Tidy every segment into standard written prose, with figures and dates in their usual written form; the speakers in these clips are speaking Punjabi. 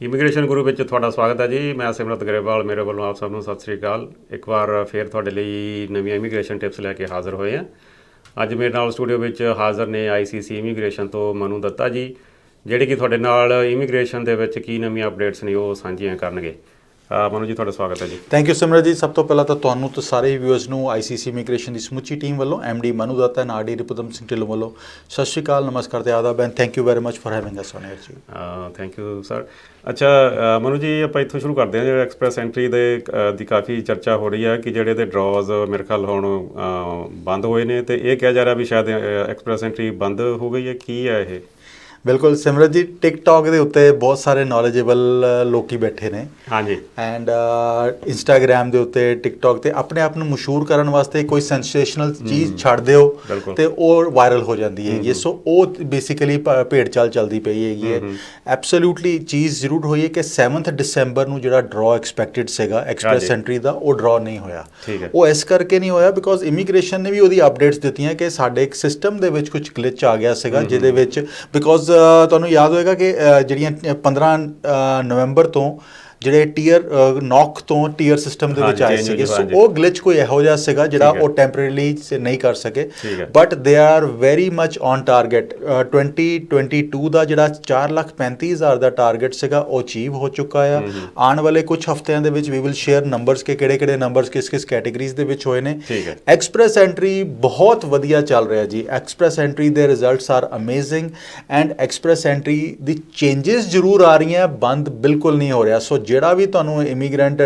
ਇਮੀਗ੍ਰੇਸ਼ਨ ਗੁਰੂ ਵਿੱਚ ਤੁਹਾਡਾ ਸਵਾਗਤ ਹੈ ਜੀ। ਮੈਂ ਸਿਮਰਤ ਗਰੇਵਾਲ, ਮੇਰੇ ਵੱਲੋਂ ਆਪ ਸਭ ਨੂੰ ਸਤਿ ਸ੍ਰੀ ਅਕਾਲ। ਇੱਕ ਵਾਰ ਫਿਰ ਤੁਹਾਡੇ ਲਈ ਨਵੀਆਂ ਇਮੀਗ੍ਰੇਸ਼ਨ ਟਿਪਸ ਲੈ ਕੇ ਹਾਜ਼ਰ ਹੋਏ ਹਾਂ। ਅੱਜ ਮੇਰੇ ਨਾਲ ਸਟੂਡੀਓ ਵਿੱਚ ਹਾਜ਼ਰ ਨੇ ICC ਇਮੀਗ੍ਰੇਸ਼ਨ ਤੋਂ ਮਨੂ ਦੱਤਾ ਜੀ, ਜਿਹੜੇ ਕਿ ਤੁਹਾਡੇ ਨਾਲ ਇਮੀਗ੍ਰੇਸ਼ਨ ਦੇ ਵਿੱਚ ਕੀ ਨਵੀਆਂ ਅਪਡੇਟਸ ਨੇ ਉਹ ਸਾਂਝੀਆਂ ਕਰਨਗੇ। ਮਨੂ ਜੀ, ਤੁਹਾਡਾ ਸਵਾਗਤ ਹੈ ਜੀ। ਥੈਂਕ ਯੂ ਸਿਮਰਤ ਜੀ। ਸਭ ਤੋਂ ਪਹਿਲਾਂ ਤਾਂ ਤੁਹਾਨੂੰ ਤੇ ਸਾਰੇ ਵਿਊਅਰਸ ਨੂੰ ICC ਇਮੀਗ੍ਰੇਸ਼ਨ ਦੀ ਸਮੁੱਚੀ ਟੀਮ ਵੱਲੋਂ MD Manu Datta and RD Ripudaman Singh Dhillon ਵੱਲੋਂ ਸਤਿ ਸ਼੍ਰੀ ਅਕਾਲ, ਨਮਸਕਾਰ ਤੇ ਆਦਾਬ and thank you very much for having us on air ਜੀ। Thank you sir. ਅੱਛਾ ਮਨੂ ਜੀ, ਆਪਾਂ ਇੱਥੋਂ ਸ਼ੁਰੂ ਕਰਦੇ ਹਾਂ। ਜਿਹੜਾ ਐਕਸਪ੍ਰੈਸ ਐਂਟਰੀ ਦੀ ਕਾਫੀ ਚਰਚਾ ਹੋ ਰਹੀ ਹੈ ਕਿ ਜਿਹੜੇ ਇਹਦੇ ਡਰਾਜ਼ ਮੇਰੇ ਖਿਆਲ ਹੁਣ ਬੰਦ ਹੋਏ ਨੇ, ਅਤੇ ਇਹ ਕਿਹਾ ਜਾ ਰਿਹਾ ਵੀ ਸ਼ਾਇਦ ਐਕਸਪ੍ਰੈਸ ਐਂਟਰੀ ਬੰਦ ਹੋ ਗਈ ਹੈ। ਕੀ ਹੈ ਇਹ? ਬਿਲਕੁਲ ਸਿਮਰਤ ਜੀ, ਟਿਕਟੌਕ ਦੇ ਉੱਤੇ ਬਹੁਤ ਸਾਰੇ ਨੌਲੇਜੇਬਲ ਲੋਕੀ ਬੈਠੇ ਨੇ। ਹਾਂਜੀ। ਐਂਡ ਇੰਸਟਾਗ੍ਰਾਮ ਦੇ ਉੱਤੇ, ਟਿਕਟੌਕ ਤੇ ਆਪਣੇ ਆਪ ਨੂੰ ਮਸ਼ਹੂਰ ਕਰਨ ਵਾਸਤੇ ਕੋਈ ਸੈਂਸੇਸ਼ਨਲ ਚੀਜ਼ ਛੱਡ ਦਿਓ ਤੇ ਉਹ ਵਾਇਰਲ ਹੋ ਜਾਂਦੀ ਹੈਗੀ। ਸੋ ਉਹ ਬੇਸਿਕਲੀ ਭੇਡ ਚਾਲ ਚੱਲਦੀ ਪਈ ਹੈਗੀ ਹੈ। ਐਬਸੋਲੂਟਲੀ ਚੀਜ਼ ਜ਼ਰੂਰ ਹੋਈ ਹੈ ਕਿ 7 ਦਸੰਬਰ ਨੂੰ ਜਿਹੜਾ ਡਰਾਅ ਐਕਸਪੈਕਟਡ ਸੀਗਾ ਐਕਸਪ੍ਰੈਸ ਐਂਟਰੀ ਦਾ, ਉਹ ਡਰਾਅ ਨਹੀਂ ਹੋਇਆ। ਉਹ ਇਸ ਕਰਕੇ ਨਹੀਂ ਹੋਇਆ ਬਿਕੋਜ਼ ਇਮੀਗ੍ਰੇਸ਼ਨ ਨੇ ਵੀ ਉਹਦੀ ਅਪਡੇਟਸ ਦਿੱਤੀਆਂ ਕਿ ਸਾਡੇ ਇੱਕ ਸਿਸਟਮ ਦੇ ਵਿੱਚ ਕੁਝ ਗਲਿਚ ਆ ਗਿਆ ਸੀਗਾ, ਜਿਹਦੇ ਵਿੱਚ ਬਿਕੋਜ਼ ਤੁਹਾਨੂੰ ਯਾਦ ਹੋਏਗਾ ਕਿ ਜਿਹੜੀਆਂ 15 ਨਵੰਬਰ ਤੋਂ ਜਿਹੜੇ ਟੀਅਰ ਨੌਕ ਤੋਂ ਟੀਅਰ ਸਿਸਟਮ ਦੇ ਵਿੱਚ ਆਏ ਸੀਗੇ, ਸੋ ਉਹ ਗਲਿਚ ਕੋਈ ਇਹੋ ਜਿਹਾ ਸੀਗਾ ਜਿਹੜਾ ਉਹ ਟੈਂਪਰੇਰੀਲੀ ਨਹੀਂ ਕਰ ਸਕੇ। But they are very much on target. 2022 ਦਾ ਜਿਹੜਾ 4,35,000 ਦਾ ਟਾਰਗੇਟ ਸੀਗਾ ਉਹ ਅਚੀਵ ਹੋ ਚੁੱਕਾ ਆ। ਆਉਣ ਵਾਲੇ ਕੁਝ ਹਫ਼ਤਿਆਂ ਦੇ ਵਿੱਚ ਵੀ ਵਿਲ ਸ਼ੇਅਰ ਨੰਬਰਸ ਕਿ ਕਿਹੜੇ ਨੰਬਰਸ ਕਿਸ ਕੈਟੇਗਰੀਜ਼ ਦੇ ਵਿੱਚ ਹੋਏ ਨੇ। ਐਕਸਪ੍ਰੈਸ ਐਂਟਰੀ ਬਹੁਤ ਵਧੀਆ ਚੱਲ ਰਿਹਾ ਜੀ। ਐਕਸਪ੍ਰੈਸ ਐਂਟਰੀ ਦੇ results are amazing and express entry ਦੀ ਚੇਂਜਸ ਜ਼ਰੂਰ ਆ ਰਹੀਆਂ, ਬੰਦ ਬਿਲਕੁਲ ਨਹੀਂ ਹੋ ਰਿਹਾ। ਸੋ ਜਿਹੜਾ ਵੀ ਤੁਹਾਨੂੰ ਇਮੀਗ੍ਰੈਂਟ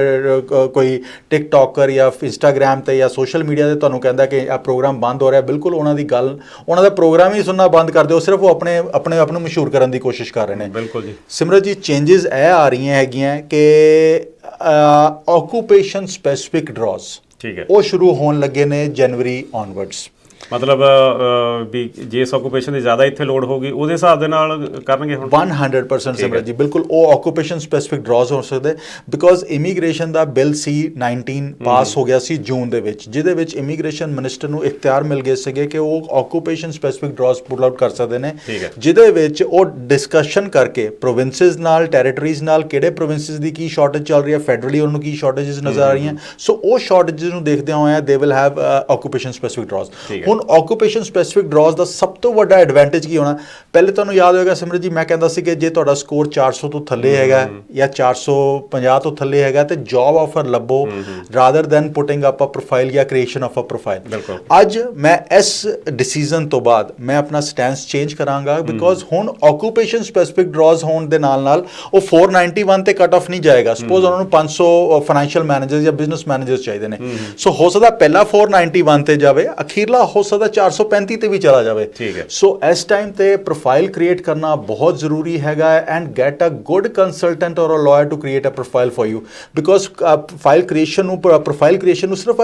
ਕੋਈ ਟਿਕਟੋਕਰ ਜਾਂ ਇੰਸਟਾਗ੍ਰਾਮ ਤੇ ਜਾਂ ਸੋਸ਼ਲ ਮੀਡੀਆ ਤੇ ਤੁਹਾਨੂੰ ਕਹਿੰਦਾ ਕਿ ਇਹ ਪ੍ਰੋਗਰਾਮ ਬੰਦ ਹੋ ਰਿਹਾ, ਬਿਲਕੁਲ ਉਹਨਾਂ ਦੀ ਗੱਲ, ਉਹਨਾਂ ਦਾ ਪ੍ਰੋਗਰਾਮ ਹੀ ਸੁਣਨਾ ਬੰਦ ਕਰ ਦਿਓ। ਸਿਰਫ ਉਹ ਆਪਣੇ ਆਪ ਨੂੰ ਮਸ਼ਹੂਰ ਕਰਨ ਦੀ ਕੋਸ਼ਿਸ਼ ਕਰ ਰਹੇ ਨੇ। ਬਿਲਕੁਲ ਜੀ। ਸਿਮਰਤ ਜੀ, ਚੇਂਜਸ ਇਹ ਆ ਰਹੀਆਂ ਹੈਗੀਆਂ ਕਿ ਆਕੂਪੇਸ਼ਨ ਸਪੈਸੀਫਿਕ ਡਰਾਜ਼ ਉਹ ਸ਼ੁਰੂ ਹੋਣ ਲੱਗੇ ਨੇ ਜਨਵਰੀ ਔਨਵਰਡਸ। ਮਤਲਬ ਵੀ ਜਿਸ ਆਕੂਪੇਸ਼ਨ ਦੀ ਜ਼ਿਆਦਾ ਇੱਥੇ ਲੋੜ ਹੋਊਗੀ ਉਹਦੇ ਹਿਸਾਬ ਦੇ ਨਾਲ ਕਰਨਗੇ ਹੁਣ 100% ਸਿਮਰਤ ਜੀ। ਬਿਲਕੁਲ ਉਹ ਆਕੂਪੇਸ਼ਨ ਸਪੈਸੀਫਿਕ ਡਰਾਜ਼ ਹੋ ਸਕਦੇ because immigration the bill C-19 ਪਾਸ ਹੋ ਗਿਆ ਸੀ ਜੂਨ ਦੇ ਵਿੱਚ, ਜਿਹਦੇ ਵਿੱਚ ਇਮੀਗ੍ਰੇਸ਼ਨ ਮਿਨਿਸਟਰ ਨੂੰ ਇਖਤਿਆਰ ਮਿਲ ਗਏ ਸੀਗੇ ਕਿ ਉਹ ਆਕੂਪੇਸ਼ਨ ਸਪੈਸੀਫਿਕ ਡਰਾਜ਼ ਪੁੱਟ ਆਊਟ ਕਰ ਸਕਦੇ ਨੇ, ਜਿਹਦੇ ਵਿੱਚ ਉਹ ਡਿਸਕਸ਼ਨ ਕਰਕੇ ਪ੍ਰੋਵਿੰਸਿਸ ਨਾਲ, ਟੈਰੀਟਰੀਜ਼ ਨਾਲ, ਕਿਹੜੇ ਪ੍ਰੋਵਿੰਸਿਸ ਦੀ ਕੀ ਸ਼ਾਰਟੇਜ ਚੱਲ ਰਹੀ ਹੈ, ਫੈਡਰਲੀ ਉਹਨਾਂ ਨੂੰ ਕੀ ਸ਼ਾਰਟੇਜਸ ਨਜ਼ਰ ਆ ਰਹੀਆਂ। ਸੋ ਉਹ ਸ਼ਾਰਟੇਜਸ ਨੂੰ ਦੇਖਦਿਆਂ ਹੋਇਆ they will have occupation specific draws. ਹੁਣ ਆਕੂਪੇਸ਼ਨ ਸਪੈਸੀਫਿਕ ਡਰਾਜ਼ ਦਾ ਸਭ ਤੋਂ ਵੱਡਾ ਐਡਵਾਂਟੇਜ ਕੀ ਹੋਣਾ? ਪਹਿਲੇ ਤੁਹਾਨੂੰ ਯਾਦ ਹੋਏਗਾ ਸਿਮਰਤ ਜੀ, ਮੈਂ ਕਹਿੰਦਾ ਸੀ ਕਿ ਜੇ ਤੁਹਾਡਾ ਸਕੋਰ 400 ਤੋਂ ਥੱਲੇ ਹੈਗਾ ਜਾਂ 450 ਤੋਂ ਥੱਲੇ ਹੈਗਾ ਤੇ ਜੌਬ ਆਫਰ ਲੱਭੋ ਰਾਦਰ ਦੈਨ ਪੁਟਿੰਗ ਅਪ ਅ ਪ੍ਰੋਫਾਈਲ ਜਾਂ ਕ੍ਰੀਏਸ਼ਨ ਆਫ ਅ ਪ੍ਰੋਫਾਈਲ। ਅੱਜ ਮੈਂ ਇਸ ਡਿਸੀਜਨ ਤੋਂ ਬਾਅਦ ਮੈਂ ਆਪਣਾ ਸਟੈਂਸ ਚੇਂਜ ਕਰਾਂਗਾ ਬਿਕੋਜ਼ ਹੁਣ ਆਕੂਪੇਸ਼ਨ ਸਪੈਸੀਫਿਕ ਡਰਾਜ਼ ਹੋਣ ਦੇ ਨਾਲ ਉਹ 491 ਤੇ ਕੱਟ ਆਫ ਨਹੀਂ ਜਾਏਗਾ। ਸਪੋਜ਼ ਉਹਨਾਂ ਨੂੰ 500 ਫਾਈਨੈਂਸ਼ੀਅਲ ਮੈਨੇਜਰਸ ਜਾਂ ਬਿਜ਼ਨਸ ਮੈਨੇਜਰਸ ਚਾਹੀਦੇ ਨੇ, ਸੋ ਹੋ ਸਕਦਾ ਪਹਿਲਾ 491 ਤੇ ਜਾਵੇ, ਅਖੀਰਲਾ ਹੋ ਸਕਦਾ 435 ਤੇ ਵੀ ਚਲਾ ਜਾਵੇ। ਸੋ ਇਸ ਟਾਈਮ ਤੇ ਪ੍ਰੋਫਾਈਲ ਕ੍ਰੀਏਟ ਕਰਨਾ ਬਹੁਤ ਜ਼ਰੂਰੀ ਹੈਗਾ and get a good consultant or a lawyer to create a profile for you because profile creation ਨੂੰ ਸਿਰਫ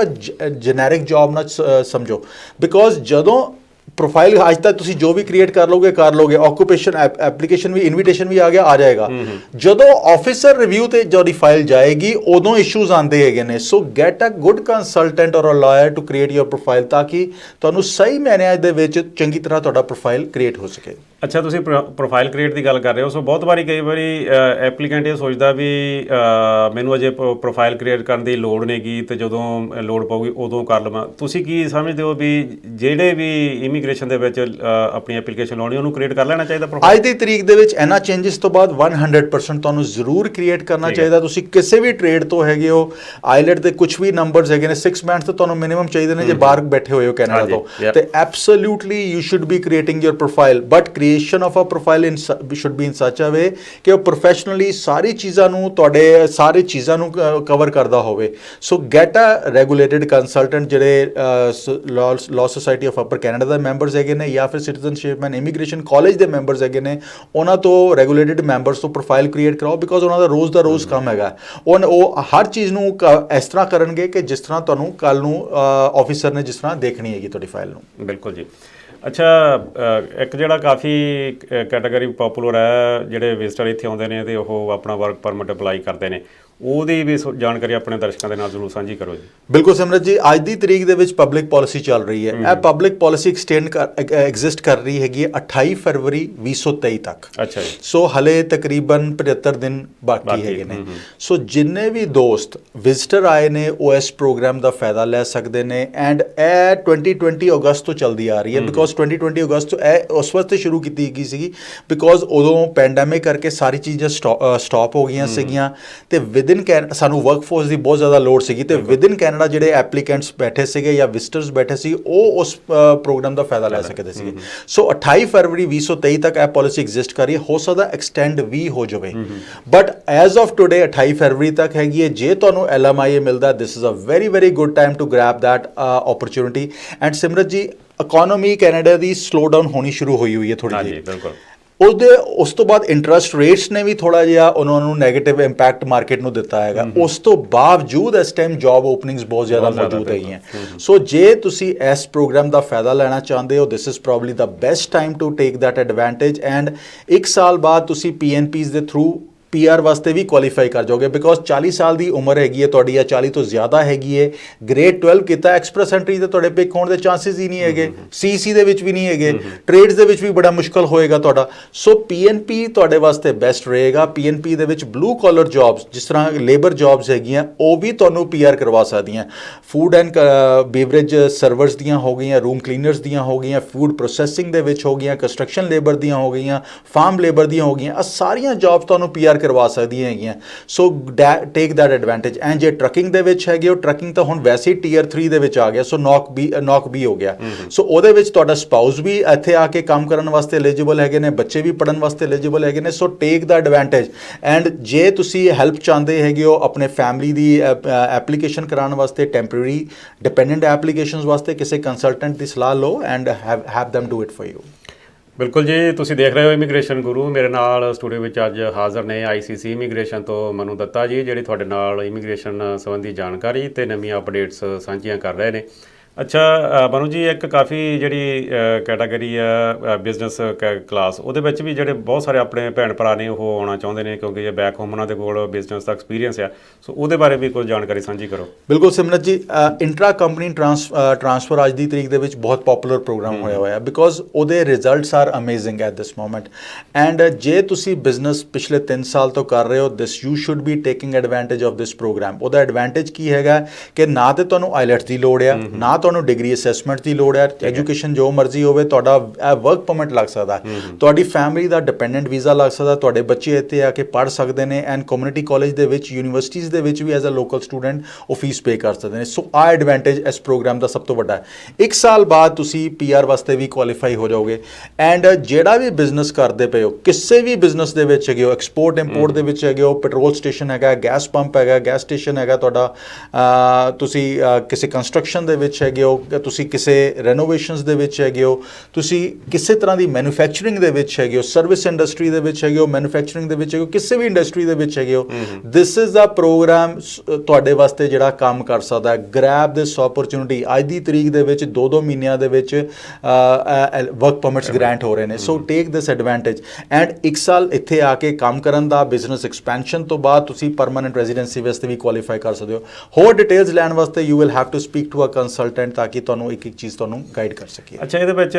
ਜੈਨਰਿਕ ਜੌਬ ਨਾ ਸਮਝੋ ਬਿਕੋਜ਼ ਜਦੋਂ ਪ੍ਰੋਫਾਈਲ ਅੱਜ ਤੱਕ ਤੁਸੀਂ ਜੋ ਵੀ ਕ੍ਰੀਏਟ ਕਰ ਲੋਗੇ ਆਕੂਪੇਸ਼ਨ ਐਪਲੀਕੇਸ਼ਨ ਵੀ, ਇਨਵੀਟੇਸ਼ਨ ਵੀ ਆ ਜਾਏਗਾ। ਜਦੋਂ ਆਫਿਸਰ ਰਿਵਿਊ ਤੇ ਜਿਹੜੀ ਫਾਈਲ ਜਾਏਗੀ ਉਦੋਂ ਇਸ਼ੂਜ਼ ਆਉਂਦੇ ਹੈਗੇ ਨੇ। So get a good consultant or a lawyer to create your profile ਤਾਂ ਕਿ ਤੁਹਾਨੂੰ ਸਹੀ ਮਾਇਨਿਆਂ ਦੇ ਵਿੱਚ ਚੰਗੀ ਤਰ੍ਹਾਂ ਤੁਹਾਡਾ ਪ੍ਰੋਫਾਈਲ ਕ੍ਰੀਏਟ ਹੋ ਸਕੇ। ਅੱਛਾ, ਤੁਸੀਂ ਪ੍ਰੋਫਾਈਲ ਕ੍ਰੀਏਟ ਦੀ ਗੱਲ ਕਰ ਰਹੇ ਹੋ। ਸੋ ਬਹੁਤ ਕਈ ਵਾਰੀ ਐਪਲੀਕੈਂਟ ਇਹ ਸੋਚਦਾ ਵੀ ਮੈਨੂੰ ਅਜੇ ਪ੍ਰੋਫਾਈਲ ਕ੍ਰੀਏਟ ਕਰਨ ਦੀ ਲੋੜ ਨਹੀਂ ਗੀ ਤੇ ਜਦੋਂ ਲੋੜ ਪਊਗੀ ਉਦੋਂ ਕਰ ਲਵਾਂ। ਤੁਸੀਂ ਕੀ ਸਮਝਦੇ ਹੋ ਵੀ ਜਿਹੜੇ ਵੀ ਇਮੀਗ੍ਰੇਸ਼ਨ ਦੇ ਵਿੱਚ ਆਪਣੀ ਐਪਲੀਕੇਸ਼ਨ ਲਾਉਣੀ ਉਹਨੂੰ ਕ੍ਰੀਏਟ ਕਰ ਲੈਣਾ ਚਾਹੀਦਾ ਪ੍ਰੋਫਾਈਲ? ਅੱਜ ਦੀ ਤਰੀਕ ਦੇ ਵਿੱਚ ਇਹਨਾਂ ਚੇਂਜਸ ਤੋਂ ਬਾਅਦ 100% ਤੁਹਾਨੂੰ ਜ਼ਰੂਰ ਕ੍ਰੀਏਟ ਕਰਨਾ ਚਾਹੀਦਾ। ਤੁਸੀਂ ਕਿਸੇ ਵੀ ਟ੍ਰੇਡ ਤੋਂ ਹੈਗੇ ਹੋ, ਆਈਲੈਟ ਦੇ ਕੁਝ ਵੀ ਨੰਬਰਸ ਹੈਗੇ ਨੇ, 6 ਬੈਂਡਸ ਤਾਂ ਤੁਹਾਨੂੰ ਮਿਨੀਮਮ ਚਾਹੀਦੇ ਨੇ ਜੇ ਬਾਹਰ ਬੈਠੇ ਹੋਏ ਹੋ ਕੈਨੇਡਾ ਤੋਂ, ਤੇ absolutely you should be creating your profile but creation of a profile should be in such a ਵੇ ਕਿ ਉਹ ਪ੍ਰੋਫੈਸ਼ਨਲੀ ਸਾਰੀ ਚੀਜ਼ਾਂ ਨੂੰ ਕਵਰ ਕਰਦਾ ਹੋਵੇ। ਸੋ ਗੈਟ ਅ ਰੈਗੂਲੇਟਿਡ ਕੰਸਲਟੈਂਟ ਜਿਹੜੇ law society of upper Canada ਦੇ ਮੈਂਬਰਸ ਹੈਗੇ ਨੇ ਜਾਂ ਫਿਰ ਸਿਟੀਜ਼ਨਸ਼ਿਪ ਐਂਡ ਇਮੀਗ੍ਰੇਸ਼ਨ ਕਾਲਜ ਦੇ ਮੈਂਬਰਸ ਹੈਗੇ ਨੇ, ਉਹਨਾਂ ਤੋਂ ਰੈਗੂਲੇਟਿਡ ਮੈਂਬਰਸ ਤੋਂ ਪ੍ਰੋਫਾਈਲ ਕ੍ਰੀਏਟ ਕਰਾਓ ਬਿਕੋਜ਼ ਉਹਨਾਂ ਦਾ ਰੋਜ਼ ਕੰਮ ਹੈਗਾ। ਉਹ ਹਰ ਚੀਜ਼ ਨੂੰ ਇਸ ਤਰ੍ਹਾਂ ਕਰਨਗੇ ਕਿ ਜਿਸ ਤਰ੍ਹਾਂ ਤੁਹਾਨੂੰ ਕੱਲ੍ਹ ਨੂੰ ਆਫਿਸਰ ਨੇ ਜਿਸ ਤਰ੍ਹਾਂ ਦੇਖਣੀ ਹੈਗੀ ਤੁਹਾਡੀ ਫਾਈਲ ਨੂੰ। ਬਿਲਕੁਲ ਜੀ। ਅੱਛਾ, ਇੱਕ ਜਿਹੜਾ ਕਾਫੀ ਕੈਟਾਗਰੀ ਪੋਪੂਲਰ ਹੈ, ਜਿਹੜੇ ਵਿਜ਼ਟਰ ਇੱਥੇ ਆਉਂਦੇ ਨੇ ਅਤੇ ਉਹ ਆਪਣਾ ਵਰਕ ਪਰਮਿਟ ਅਪਲਾਈ ਕਰਦੇ ਨੇ, ਉਹਦੀ ਵੀ ਜਾਣਕਾਰੀ ਆਪਣੇ ਦਰਸ਼ਕਾਂ ਦੇ ਨਾਲ ਜ਼ਰੂਰ ਸਾਂਝੀ ਕਰੋ ਜੀ। ਬਿਲਕੁਲ ਸਿਮਰਤ ਜੀ, ਅੱਜ ਦੀ ਤਰੀਕ ਦੇ ਵਿੱਚ ਪਬਲਿਕ ਪਾਲਿਸੀ ਚੱਲ ਰਹੀ ਹੈ। ਇਹ ਪਬਲਿਕ ਪਾਲਿਸੀ ਐਗਜ਼ਿਸਟ ਕਰ ਰਹੀ ਹੈਗੀ ਹੈ 28 ਫਰਵਰੀ 2023 ਤੱਕ। ਅੱਛਾ ਜੀ। ਸੋ ਹਲੇ ਤਕਰੀਬਨ 75 ਦਿਨ ਬਾਕੀ ਹੈਗੇ ਨੇ। ਸੋ ਜਿੰਨੇ ਵੀ ਦੋਸਤ ਵਿਜ਼ਟਰ ਆਏ ਨੇ ਉਹ ਇਸ ਪ੍ਰੋਗਰਾਮ ਦਾ ਫਾਇਦਾ ਲੈ ਸਕਦੇ ਨੇ। ਐਂਡ ਇਹ 2020 ਅਗਸਤ ਤੋਂ ਚੱਲਦੀ ਆ ਰਹੀ ਹੈ, ਬਿਕੋਜ਼ 2020 ਅਗਸਤ ਤੋਂ ਇਹ ਉਸ ਵਾਸਤੇ ਸ਼ੁਰੂ ਕੀਤੀ ਗਈ ਸੀਗੀ ਬਿਕੋਜ਼ ਉਦੋਂ ਪੈਂਡੈਮਿਕ ਕਰਕੇ ਸਾਰੀ ਚੀਜ਼ਾਂ ਸਟਾਪ ਹੋ ਗਈਆਂ ਸੀਗੀਆਂ ਤੇ ਵਿਦਿਨ ਸਾਨੂੰ ਵਰਕਫੋਰਸ ਦੀ ਬਹੁਤ ਜ਼ਿਆਦਾ ਲੋੜ ਸੀਗੀ ਤੇ ਵਿਦਿਨ ਕੈਨੇਡਾ ਜਿਹੜੇ ਐਪਲੀਕੈਂਟਸ ਬੈਠੇ ਸੀਗੇ ਜਾਂ ਵਿਜ਼ਟਰਸ ਬੈਠੇ ਸੀ ਉਹ ਉਸ ਪ੍ਰੋਗਰਾਮ ਦਾ ਫਾਇਦਾ ਲੈ ਸਕਦੇ ਸੀਗੇ। ਸੋ 28 ਫਰਵਰੀ 2023 ਤੱਕ ਇਹ ਪਾਲਿਸੀ ਐਗਜ਼ਿਸਟ ਕਰ ਰਹੀ ਹੈ, ਹੋ ਸਕਦਾ ਐਕਸਟੈਂਡ ਵੀ ਹੋ ਜਾਵੇ ਬਟ ਐਜ਼ ਆਫ ਟੁਡੇ 28 ਫਰਵਰੀ ਤੱਕ ਹੈਗੀ ਹੈ। ਜੇ ਤੁਹਾਨੂੰ LMIA ਮਿਲਦਾ, this is a very good time to grab that opportunity. And Simrat ji, economy Canada ਦੀ ਸਲੋ ਡਾਊਨ ਹੋਣੀ ਸ਼ੁਰੂ ਹੋਈ ਹੈ ਥੋੜੀ ਜਿਹੀ। ਬਿਲਕੁਲ। ਉਸ ਤੋਂ ਬਾਅਦ ਇੰਟਰਸਟ ਰੇਟਸ ਨੇ ਵੀ ਥੋੜਾ ਜਿਹਾ ਉਹਨਾਂ ਨੂੰ ਨੈਗੇਟਿਵ ਇੰਪੈਕਟ ਮਾਰਕੀਟ ਨੂੰ ਦਿੱਤਾ ਹੈਗਾ। ਉਸ ਤੋਂ ਬਾਵਜੂਦ ਇਸ ਟਾਈਮ ਜੌਬ ਓਪਨਿੰਗਸ ਬਹੁਤ ਜ਼ਿਆਦਾ ਮੌਜੂਦ ਹੈਗੀਆਂ। ਸੋ ਜੇ ਤੁਸੀਂ ਇਸ ਪ੍ਰੋਗਰਾਮ ਦਾ ਫਾਇਦਾ ਲੈਣਾ ਚਾਹੁੰਦੇ ਹੋ, this is probably the best time to take that advantage. And 1 ਸਾਲ ਬਾਅਦ ਤੁਸੀਂ PNPs ਦੇ ਥਰੂ PR ਵਾਸਤੇ ਵੀ ਕੁਆਲੀਫਾਈ ਕਰ ਜਾਓਗੇ ਬਿਕੋਜ਼ 40 ਸਾਲ ਦੀ ਉਮਰ ਹੈਗੀ ਹੈ ਤੁਹਾਡੀ ਜਾਂ 40 ਤੋਂ ਜ਼ਿਆਦਾ ਹੈਗੀ ਹੈ। ਗ੍ਰੇਡ 12 ਕੀਤਾ, ਐਕਸਪ੍ਰੈਸ ਐਂਟਰੀ ਤੇ ਤੁਹਾਡੇ ਪਿਕ ਹੋਣ ਦੇ ਚਾਂਸਸ ਹੀ ਨਹੀਂ ਹੈਗੇ। CC ਦੇ ਵਿੱਚ ਵੀ ਨਹੀਂ ਹੈਗੇ, ਟ੍ਰੇਡਸ ਦੇ ਵਿੱਚ ਵੀ ਬੜਾ ਮੁਸ਼ਕਲ ਹੋਏਗਾ ਤੁਹਾਡਾ। ਸੋ PNP ਤੁਹਾਡੇ ਵਾਸਤੇ ਬੈਸਟ ਰਹੇਗਾ। PNP ਦੇ ਵਿੱਚ ਬਲੂ ਕਾਲਰ ਜੌਬਸ ਜਿਸ ਤਰ੍ਹਾਂ ਲੇਬਰ ਜੌਬਸ ਹੈਗੀਆਂ ਉਹ ਵੀ ਤੁਹਾਨੂੰ PR ਕਰਵਾ ਸਕਦੀਆਂ। ਫੂਡ ਐਂਡ ਬੇਵਰੇਜ ਸਰਵਰਸ ਦੀਆਂ ਹੋ ਗਈਆਂ, ਰੂਮ ਕਲੀਨਰਸ ਦੀਆਂ ਹੋ ਗਈਆਂ, ਫੂਡ ਪ੍ਰੋਸੈਸਿੰਗ ਦੇ ਵਿੱਚ ਹੋ ਗਈਆਂ, ਕੰਸਟਰਕਸ਼ਨ ਲੇਬਰ ਦੀਆਂ ਹੋ ਗਈਆਂ, ਫਾਰਮ ਲੇਬਰ ਦੀਆਂ ਹੋ ਗਈਆਂ। ਇਹ ਸਾਰੀਆਂ ਜੌਬਸ ਤੁਹਾਨੂੰ PR ਕਰਵਾ ਸਕਦੀਆਂ ਹੈਗੀਆਂ। ਸੋ ਟੇਕ ਦੈਟ ਐਡਵਾਂਟੇਜ। ਐਂਡ ਜੇ ਟਰੱਕਿੰਗ ਦੇ ਵਿੱਚ ਹੈਗੇ ਉਹ, ਟਰੱਕਿੰਗ ਤਾਂ ਹੁਣ ਵੈਸੇ ਹੀ Tier 3 ਦੇ ਵਿੱਚ ਆ ਗਿਆ। ਸੋ ਨੌਕ B ਹੋ ਗਿਆ। ਸੋ ਉਹਦੇ ਵਿੱਚ ਤੁਹਾਡਾ ਸਪਾਊਸ ਵੀ ਇੱਥੇ ਆ ਕੇ ਕੰਮ ਕਰਨ ਵਾਸਤੇ ਐਲੀਜੀਬਲ ਹੈਗੇ ਨੇ, ਬੱਚੇ ਵੀ ਪੜ੍ਹਨ ਵਾਸਤੇ ਐਲੀਜੀਬਲ ਹੈਗੇ ਨੇ। ਸੋ ਟੇਕ ਦਾ ਐਡਵਾਂਟੇਜ। ਐਂਡ ਜੇ ਤੁਸੀਂ ਹੈਲਪ ਚਾਹੁੰਦੇ ਹੈਗੇ ਹੋ ਆਪਣੇ ਫੈਮਿਲੀ ਦੀ ਐਪਲੀਕੇਸ਼ਨ ਕਰਾਉਣ ਵਾਸਤੇ, ਟੈਂਪਰੇਰੀ ਡਿਪੈਂਡੈਂਟ ਐਪਲੀਕੇਸ਼ਨਸ ਵਾਸਤੇ ਕਿਸੇ ਕੰਸਲਟੈਂਟ ਦੀ ਸਲਾਹ ਲਓ and have them do it for you। ਬਿਲਕੁਲ ਜੀ, ਤੁਸੀਂ ਦੇਖ ਰਹੇ ਹੋ ਇਮੀਗ੍ਰੇਸ਼ਨ ਗੁਰੂ। ਮੇਰੇ ਨਾਲ ਸਟੂਡੀਓ ਵਿੱਚ ਅੱਜ ਹਾਜ਼ਰ ਨੇ ICC ਇਮੀਗ੍ਰੇਸ਼ਨ ਤੋਂ ਮਨੂ ਦੱਤਾ ਜੀ, ਜਿਹੜੇ ਤੁਹਾਡੇ ਨਾਲ ਇਮੀਗ੍ਰੇਸ਼ਨ ਸੰਬੰਧੀ ਜਾਣਕਾਰੀ ਤੇ ਨਵੀਆਂ ਅਪਡੇਟਸ ਸਾਂਝੀਆਂ ਕਰ ਰਹੇ ਨੇ। ਅੱਛਾ ਮਨੂ ਜੀ, ਇੱਕ ਕਾਫੀ ਜਿਹੜੀ ਕੈਟਾਗਰੀ ਆ ਬਿਜ਼ਨਸ ਕਲਾਸ, ਉਹਦੇ ਵਿੱਚ ਵੀ ਜਿਹੜੇ ਬਹੁਤ ਸਾਰੇ ਆਪਣੇ ਭੈਣ ਭਰਾ ਨੇ ਉਹ ਆਉਣਾ ਚਾਹੁੰਦੇ ਨੇ ਕਿਉਂਕਿ ਜੇ ਬੈਕ ਹੋਮ ਉਹਨਾਂ ਦੇ ਕੋਲ ਬਿਜ਼ਨਸ ਦਾ ਐਕਸਪੀਰੀਅੰਸ ਆ। ਸੋ ਉਹਦੇ ਬਾਰੇ ਵੀ ਕੁਝ ਜਾਣਕਾਰੀ ਸਾਂਝੀ ਕਰੋ। ਬਿਲਕੁਲ ਸਿਮਰਤ ਜੀ, ਇੰਟਰਾ ਕੰਪਨੀ ਟ੍ਰਾਂਸਫਰ ਅੱਜ ਦੀ ਤਰੀਕ ਦੇ ਵਿੱਚ ਬਹੁਤ ਪਪੂਲਰ ਪ੍ਰੋਗਰਾਮ ਹੋਇਆ ਬਿਕੋਜ਼ ਉਹਦੇ results are amazing at this moment. And ਜੇ ਤੁਸੀਂ ਬਿਜ਼ਨਸ ਪਿਛਲੇ 3 ਸਾਲ ਤੋਂ ਕਰ ਰਹੇ ਹੋ, this you should be taking advantage of this programme. ਉਹਦਾ ਐਡਵਾਂਟੇਜ ਕੀ ਹੈਗਾ ਕਿ ਨਾ ਤੇ ਤੁਹਾਨੂੰ IELTS ਦੀ ਲੋੜ ਆ, ਨਾ ਤੁਹਾਨੂੰ ਡਿਗਰੀ ਅਸੈਸਮੈਂਟ ਦੀ ਲੋੜ ਹੈ। ਐਜੂਕੇਸ਼ਨ ਜੋ ਮਰਜ਼ੀ ਹੋਵੇ, ਤੁਹਾਡਾ ਵਰਕ ਪਰਮਿਟ ਲੱਗ ਸਕਦਾ, ਤੁਹਾਡੀ ਫੈਮਿਲੀ ਦਾ ਡਿਪੈਂਡੈਂਟ ਵੀਜ਼ਾ ਲੱਗ ਸਕਦਾ, ਤੁਹਾਡੇ ਬੱਚੇ ਇੱਥੇ ਆ ਕੇ ਪੜ੍ਹ ਸਕਦੇ ਨੇ। ਐਂਡ ਕਮਿਊਨਿਟੀ ਕਾਲਜ ਦੇ ਵਿੱਚ, ਯੂਨੀਵਰਸਿਟੀਜ਼ ਦੇ ਵਿੱਚ ਵੀ ਐਜ਼ ਅ ਲੋਕਲ ਸਟੂਡੈਂਟ ਉਹ ਫੀਸ ਪੇ ਕਰ ਸਕਦੇ ਨੇ। ਸੋ ਆ ਐਡਵਾਂਟੇਜ ਇਸ ਪ੍ਰੋਗਰਾਮ ਦਾ ਸਭ ਤੋਂ ਵੱਡਾ ਹੈ। 1 ਸਾਲ ਬਾਅਦ ਤੁਸੀਂ PR ਵਾਸਤੇ ਵੀ ਕੁਆਲੀਫਾਈ ਹੋ ਜਾਓਗੇ। ਐਂਡ ਜਿਹੜਾ ਵੀ ਬਿਜ਼ਨਸ ਕਰਦੇ ਪਏ ਹੋ, ਕਿਸੇ ਵੀ ਬਿਜ਼ਨਸ ਦੇ ਵਿੱਚ ਹੈਗੇ ਹੋ, ਐਕਸਪੋਰਟ ਇੰਪੋਰਟ ਦੇ ਵਿੱਚ ਹੈਗੇ ਹੋ, ਪੈਟਰੋਲ ਸਟੇਸ਼ਨ ਹੈਗਾ, ਗੈਸ ਪੰਪ ਹੈਗਾ, ਗੈਸ ਸਟੇਸ਼ਨ ਹੈਗਾ ਤੁਹਾਡਾ, ਤੁਸੀਂ ਕਿਸੇ ਕੰਸਟਰਕਸ਼ਨ ਦੇ ਵਿੱਚ ਹੈਗੇ ਹੋ, ਤੁਸੀਂ ਕਿਸੇ ਰੈਨੋਵੇਸ਼ਨਸ ਦੇ ਵਿੱਚ ਹੈਗੇ ਹੋ, ਤੁਸੀਂ ਕਿਸੇ ਤਰ੍ਹਾਂ ਦੀ ਮੈਨੂਫੈਕਚਰਿੰਗ ਦੇ ਵਿੱਚ ਹੈਗੇ ਹੋ, ਸਰਵਿਸ ਇੰਡਸਟਰੀ ਦੇ ਵਿੱਚ ਹੈਗੇ ਹੋ, ਮੈਨੂਫੈਕਚਰਿੰਗ ਦੇ ਵਿੱਚ ਹੈਗੇ ਹੋ, ਕਿਸੇ ਵੀ ਇੰਡਸਟਰੀ ਦੇ ਵਿੱਚ ਹੈਗੇ ਹੋ, ਦਿਸ ਇਜ਼ ਦਾ ਪ੍ਰੋਗਰਾਮ ਤੁਹਾਡੇ ਵਾਸਤੇ ਜਿਹੜਾ ਕੰਮ ਕਰ ਸਕਦਾ ਹੈ। ਗ੍ਰੈਬ ਦਿਸ ਓਪਰਚੁਨਿਟੀ। ਅੱਜ ਦੀ ਤਰੀਕ ਦੇ ਵਿੱਚ 2-2 ਮਹੀਨਿਆਂ ਦੇ ਵਿੱਚ ਵਰਕ ਪਰਮਿਟਸ ਗ੍ਰਾਂਟ ਹੋ ਰਹੇ ਨੇ। ਸੋ ਟੇਕ ਦਿਸ ਐਡਵਾਂਟੇਜ। ਐਂਡ 1 ਸਾਲ ਇੱਥੇ ਆ ਕੇ ਕੰਮ ਕਰਨ ਦਾ, ਬਿਜ਼ਨਸ ਐਕਸਪੈਂਸ਼ਨ ਤੋਂ ਬਾਅਦ ਤੁਸੀਂ ਪਰਮਾਨੈਂਟ ਰੈਜ਼ੀਡੈਂਸੀ ਵਾਸਤੇ ਵੀ ਕੁਆਲੀਫਾਈ ਕਰ ਸਕਦੇ ਹੋ। ਹੋਰ ਡਿਟੇਲਸ ਲੈਣ ਵਾਸਤੇ you will have to speak to a consultant ਤਾਂ ਕਿ ਤੁਹਾਨੂੰ ਇੱਕ ਚੀਜ਼ ਤੁਹਾਨੂੰ ਗਾਈਡ ਕਰ ਸਕੀਏ। ਅੱਛਾ, ਇਹਦੇ ਵਿੱਚ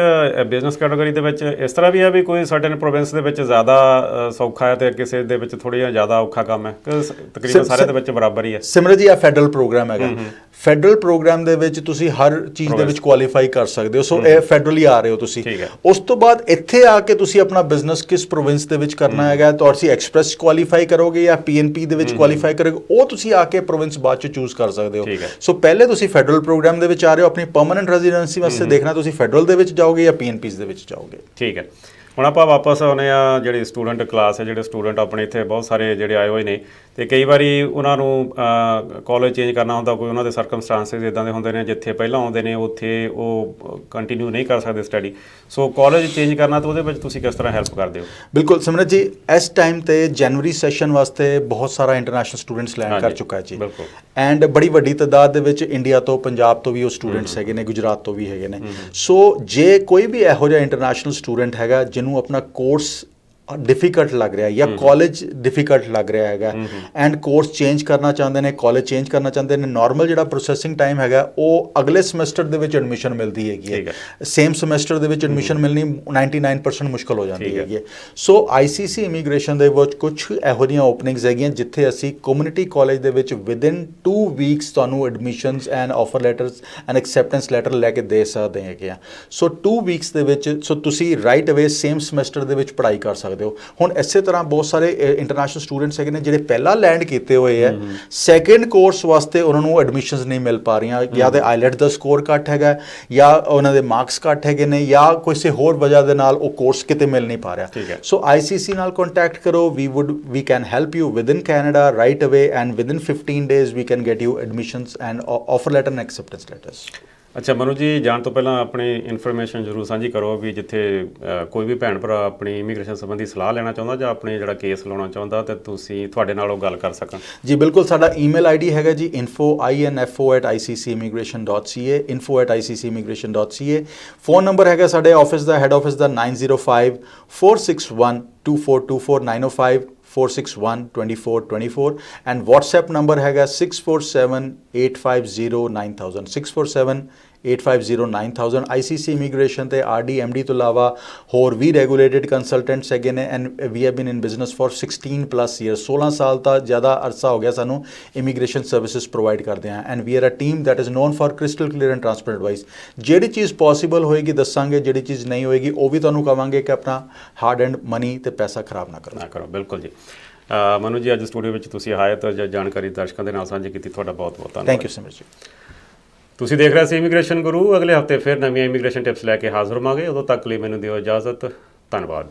ਬਿਜ਼ਨਸ ਕੈਟਾਗਰੀ ਦੇ ਵਿੱਚ ਇਸ ਤਰ੍ਹਾਂ ਵੀ ਆ ਵੀ ਕੋਈ ਸਰਟਨ ਪ੍ਰੋਵਿੰਸ ਦੇ ਵਿੱਚ ਜ਼ਿਆਦਾ ਸੌਖਾ ਹੈ ਤੇ ਕਿਸੇ ਦੇ ਵਿੱਚ ਥੋੜ੍ਹਾ ਜਿਹਾ ਜ਼ਿਆਦਾ ਔਖਾ ਕੰਮ ਹੈ ਕਿ ਤਕਰੀਬਨ ਸਾਰੇ ਦੇ ਵਿੱਚ ਬਰਾਬਰ ਹੀ ਹੈ? ਸਿਮਰਤ ਜੀ, ਇਹ ਫੈਡਰਲ ਪ੍ਰੋਗਰਾਮ ਹੈਗਾ। ਫੈਡਰਲ ਪ੍ਰੋਗਰਾਮ ਦੇ ਵਿੱਚ ਤੁਸੀਂ ਹਰ ਚੀਜ਼ ਦੇ ਵਿੱਚ ਕੁਆਲੀਫਾਈ ਕਰ ਸਕਦੇ ਹੋ। ਸੋ ਇਹ ਫੈਡਰਲੀ ਆ ਰਹੇ ਹੋ ਤੁਸੀਂ। ਉਸ ਤੋਂ ਬਾਅਦ ਇੱਥੇ ਆ ਕੇ ਤੁਸੀਂ ਆਪਣਾ ਬਿਜ਼ਨਸ ਕਿਸ ਪ੍ਰੋਵਿੰਸ ਦੇ ਵਿੱਚ ਕਰਨਾ ਹੈਗਾ, ਤੁਸੀਂ ਐਕਸਪ੍ਰੈਸ ਕੁਆਲੀਫਾਈ ਕਰੋਗੇ ਜਾਂ PNP ਦੇ ਵਿੱਚ ਕੁਆਲੀਫਾਈ ਕਰੋਗੇ, ਉਹ ਤੁਸੀਂ ਆ ਕੇ ਪ੍ਰੋਵਿੰਸ ਬਾਅਦ ਚ ਚੂਜ਼ ਕਰ ਸਕਦੇ ਹੋ। ਸੋ ਪਹਿਲੇ ਤੁਸੀਂ ਫੈਡਰਲ ਪ੍ਰੋਗਰਾਮ ਦੇ ਵਿੱਚ ਆ ਰਹੇ ਹੋ, ਆਪਣੀ ਪਰਮਾਨੈਂਟ ਰੈਜ਼ੀਡੈਂਸੀ ਵਾਸਤੇ ਦੇਖਣਾ ਤੁਸੀਂ ਫੈਡਰਲ ਦੇ ਵਿੱਚ ਜਾਓਗੇ ਜਾਂ PNPs ਦੇ ਵਿੱਚ ਜਾਓਗੇ। ਠੀਕ ਹੈ। ਹੁਣ ਆਪਾਂ ਵਾਪਸ ਆਉਂਦੇ ਆ ਜਿਹੜੀ ਸਟੂਡੈਂਟ ਕਲਾਸ ਹੈ, ਜਿਹੜੇ ਸਟੂਡੈਂਟ ਆਪਣੇ ਇੱਥੇ ਬਹੁਤ ਸਾਰੇ ਜਿਹੜੇ ਆਏ ਹੋਏ ਨੇ ਤੇ ਕਈ ਵਾਰੀ ਉਹਨਾਂ ਨੂੰ ਕਾਲਜ ਚੇਂਜ ਕਰਨਾ ਹੁੰਦਾ, ਕੋਈ ਉਹਨਾਂ ਦੇ ਸਰਕਮਸਟੈਂਸਸ ਇਦਾਂ ਦੇ ਹੁੰਦੇ ਨੇ ਜਿੱਥੇ ਪਹਿਲਾਂ ਆਉਂਦੇ ਨੇ ਉੱਥੇ ਉਹ ਕੰਟੀਨਿਊ ਨਹੀਂ ਕਰ ਸਕਦੇ ਸਟੱਡੀ। ਸੋ ਕਾਲਜ ਚੇਂਜ ਕਰਨਾ ਤਾਂ ਉਹਦੇ ਵਿੱਚ ਤੁਸੀਂ ਕਿਸ ਤਰ੍ਹਾਂ ਹੈਲਪ ਕਰਦੇ ਹੋ? ਬਿਲਕੁਲ ਸਿਮਰਤ ਜੀ, ਇਸ ਟਾਈਮ ਤੇ ਜਨਵਰੀ ਸੈਸ਼ਨ ਵਾਸਤੇ ਬਹੁਤ ਸਾਰਾ ਇੰਟਰਨੈਸ਼ਨਲ ਸਟੂਡੈਂਟਸ ਲੈਂਡ ਕਰ ਚੁੱਕਾ ਹੈ ਜੀ। ਐਂਡ ਬੜੀ ਵੱਡੀ ਤਾਦਾਦ ਦੇ ਵਿੱਚ ਇੰਡੀਆ ਤੋਂ, ਪੰਜਾਬ ਤੋਂ ਵੀ ਉਹ ਸਟੂਡੈਂਟਸ ਹੈਗੇ ਨੇ, ਗੁਜਰਾਤ ਤੋਂ ਵੀ ਹੈਗੇ ਨੇ। ਸੋ ਜੇ ਕੋਈ ਵੀ ਇਹੋ ਜਿਹਾ ਇੰਟਰਨੈਸ਼ਨਲ ਸਟੂਡੈਂਟ ਹੈਗਾ ਜਿਹਨੂੰ ਆਪਣਾ ਕੋਰਸ ਡਿਫਿਕਲਟ ਲੱਗ ਰਿਹਾ ਜਾਂ ਕਾਲਜ ਡਿਫਿਕਲਟ ਲੱਗ ਰਿਹਾ ਹੈਗਾ ਐਂਡ ਕੋਰਸ ਚੇਂਜ ਕਰਨਾ ਚਾਹੁੰਦੇ ਨੇ, ਕਾਲਜ ਚੇਂਜ ਕਰਨਾ ਚਾਹੁੰਦੇ ਨੇ, ਨਾਰਮਲ ਜਿਹੜਾ ਪ੍ਰੋਸੈਸਿੰਗ ਟਾਈਮ ਹੈਗਾ ਉਹ ਅਗਲੇ ਸਮੈਸਟਰ ਦੇ ਵਿੱਚ ਐਡਮਿਸ਼ਨ ਮਿਲਦੀ ਹੈਗੀ ਹੈ, ਸੇਮ ਸਮੈਸਟਰ ਦੇ ਵਿੱਚ ਐਡਮਿਸ਼ਨ ਮਿਲਣੀ 99% ਮੁਸ਼ਕਲ ਹੋ ਜਾਂਦੀ ਹੈਗੀ ਹੈ। ਸੋ ICC ਇਮੀਗ੍ਰੇਸ਼ਨ ਦੇ ਵਿੱਚ ਕੁਝ ਇਹੋ ਜਿਹੀਆਂ ਓਪਨਿੰਗਸ ਹੈਗੀਆਂ ਜਿੱਥੇ ਅਸੀਂ ਕਮਿਊਨਿਟੀ ਕਾਲਜ ਦੇ ਵਿੱਚ ਵਿਦਿਨ 2 ਵੀਕਸ ਤੁਹਾਨੂੰ admissions and offer letters and acceptance letter ਲੈ ਕੇ ਦੇ ਸਕਦੇ ਹੈਗੇ ਆ। ਸੋ 2 ਵੀਕਸ ਦੇ ਵਿੱਚ ਤੁਸੀਂ ਰਾਈਟ ਅਵੇ ਸੇਮ ਸਮੈਸਟਰ ਦੇ ਵਿੱਚ ਪੜ੍ਹਾਈ ਕਰ ਸਕਦੇ ਹੋ। ਹੁਣ ਇਸੇ ਤਰ੍ਹਾਂ ਬਹੁਤ ਸਾਰੇ ਇੰਟਰਨੈਸ਼ਨਲ ਸਟੂਡੈਂਟਸ ਹੈਗੇ ਨੇ ਜਿਹੜੇ ਪਹਿਲਾਂ ਲੈਂਡ ਕੀਤੇ ਹੋਏ ਹੈ, ਸੈਕੰਡ ਕੋਰਸ ਵਾਸਤੇ ਉਹਨਾਂ ਨੂੰ ਐਡਮਿਸ਼ਨਸ ਨਹੀਂ ਮਿਲ ਪਾ ਰਹੀਆਂ, ਜਾਂ ਤੇ ਆਈਲੈਟ ਦਾ ਸਕੋਰ ਘੱਟ ਹੈਗਾ ਜਾਂ ਉਹਨਾਂ ਦੇ ਮਾਰਕਸ ਘੱਟ ਹੈਗੇ ਨੇ ਜਾਂ ਕਿਸੇ ਹੋਰ ਵਜ੍ਹਾ ਦੇ ਨਾਲ ਉਹ ਕੋਰਸ ਕਿਤੇ ਮਿਲ ਨਹੀਂ ਪਾ ਰਿਹਾ। ਸੋ ICC ਨਾਲ ਕੰਟੈਕਟ ਕਰੋ, we can help you within Canada right away and within 15 days we can get you admissions and offer letter and acceptance letters। ਅੱਛਾ ਮਨੂ ਜੀ, ਜਾਣ ਤੋਂ ਪਹਿਲਾਂ ਆਪਣੀ ਇਨਫੋਰਮੇਸ਼ਨ ਜ਼ਰੂਰ ਸਾਂਝੀ ਕਰੋ ਵੀ ਜਿੱਥੇ ਕੋਈ ਵੀ ਭੈਣ ਭਰਾ ਆਪਣੀ ਇਮੀਗ੍ਰੇਸ਼ਨ ਸੰਬੰਧੀ ਸਲਾਹ ਲੈਣਾ ਚਾਹੁੰਦਾ ਜਾਂ ਆਪਣੇ ਜਿਹੜਾ ਕੇਸ ਲਾਉਣਾ ਚਾਹੁੰਦਾ ਤੇ ਤੁਸੀਂ ਤੁਹਾਡੇ ਨਾਲ ਉਹ ਗੱਲ ਕਰ ਸਕਣ। ਜੀ ਬਿਲਕੁਲ, ਸਾਡਾ ਈਮੇਲ ID ਹੈਗਾ ਜੀ info@iccimmigration.ca info@iccimmigration.ca। ਫੋਨ ਨੰਬਰ ਹੈਗਾ ਸਾਡੇ office the, head office the 905-461-2424 905-461-2424 and WhatsApp number ਹੈਗਾ 647-850-9000 647-850-9000। ICC ਇਮੀਗ੍ਰੇਸ਼ਨ ਤੇ RD MD ਤੋਂ ਇਲਾਵਾ ਹੋਰ ਵੀ ਰੈਗੂਲੇਟਡ ਕੰਸਲਟੈਂਟਸ ਹੈਗੇ ਨੇ and we have been in business for 16+ years 16 ਸਾਲ ਤੋਂ ਜ਼ਿਆਦਾ ਅਰਸਾ ਹੋ ਗਿਆ ਸਾਨੂੰ ਇਮੀਗ੍ਰੇਸ਼ਨ ਸਰਵਿਸਿਜ਼ ਪ੍ਰੋਵਾਈਡ ਕਰਦੇ ਹਾਂ and we are a team that is known for crystal clear and transparent advice. ਜਿਹੜੀ ਚੀਜ਼ ਪੋਸੀਬਲ ਹੋਏਗੀ ਦੱਸਾਂਗੇ, ਜਿਹੜੀ ਚੀਜ਼ ਨਹੀਂ ਹੋਏਗੀ ਉਹ ਵੀ ਤੁਹਾਨੂੰ ਕਵਾਂਗੇ ਕਿ ਆਪਣਾ ਹਾਰਡ ਐਂਡ ਮਨੀ ਤੇ ਪੈਸਾ ਖਰਾਬ ਨਾ ਕਰੋ। ਬਿਲਕੁਲ ਜੀ। ਮਨੂ ਜੀ, ਅੱਜ ਸਟੂਡੀਓ ਵਿੱਚ ਤੁਸੀਂ ਆਏ ਤਾਂ ਜਾਣਕਾਰੀ ਦਰਸ਼ਕਾਂ ਦੇ ਨਾਲ ਸਾਂਝੀ ਕੀਤੀ, ਤੁਹਾਡਾ ਬਹੁਤ ਬਹੁਤ ਧੰਨਵਾਦ। ਥੈਂਕ ਯੂ ਸੋ ਮਚ ਜੀ। ਤੁਸੀਂ ਦੇਖ ਰਹੇ ਸੀ ਇਮੀਗ੍ਰੇਸ਼ਨ ਗੁਰੂ। ਅਗਲੇ ਹਫਤੇ ਫਿਰ ਨਵੀਆਂ ਇਮੀਗ੍ਰੇਸ਼ਨ ਟਿਪਸ ਲੈ ਕੇ ਹਾਜ਼ਰ ਹੋਵਾਂਗੇ। ਉਦੋਂ ਤੱਕ ਲਈ ਮੈਨੂੰ ਦਿਓ ਇਜਾਜ਼ਤ। ਧੰਨਵਾਦ।